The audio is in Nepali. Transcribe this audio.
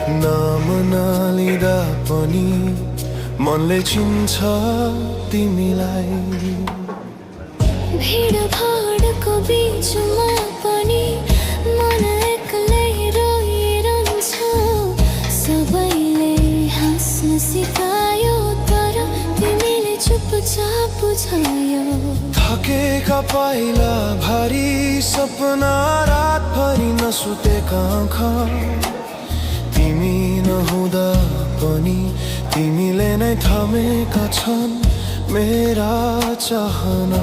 नाम नलिँदा पनि मनले चिन्छ तिमीलाई। भिड भाडको बीचमा पनि मन एक्लै रोइरहन्छ। सबैले हाँस्न सिकायो तर तिमीले चुपचाप बुझायो। थकेका पाइला भारी सपना रातभरि नसुतेका आँखा, तिमी नहुँदा पनि तिमीले नै थामेका छन् मेरा चाहना।